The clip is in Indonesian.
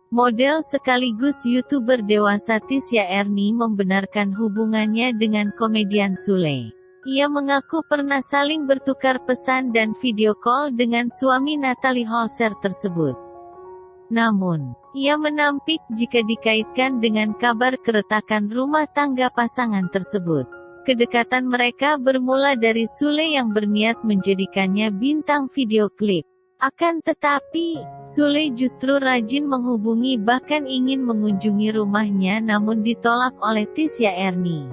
Model sekaligus YouTuber dewasa Tisya Erni membenarkan hubungannya dengan komedian Sule. Ia mengaku pernah saling bertukar pesan dan video call dengan suami Natalie Holzer tersebut. Namun, ia menampik jika dikaitkan dengan kabar keretakan rumah tangga pasangan tersebut. Kedekatan mereka bermula dari Sule yang berniat menjadikannya bintang video klip. Akan tetapi, Sule justru rajin menghubungi bahkan ingin mengunjungi rumahnya namun ditolak oleh Tisya Erni.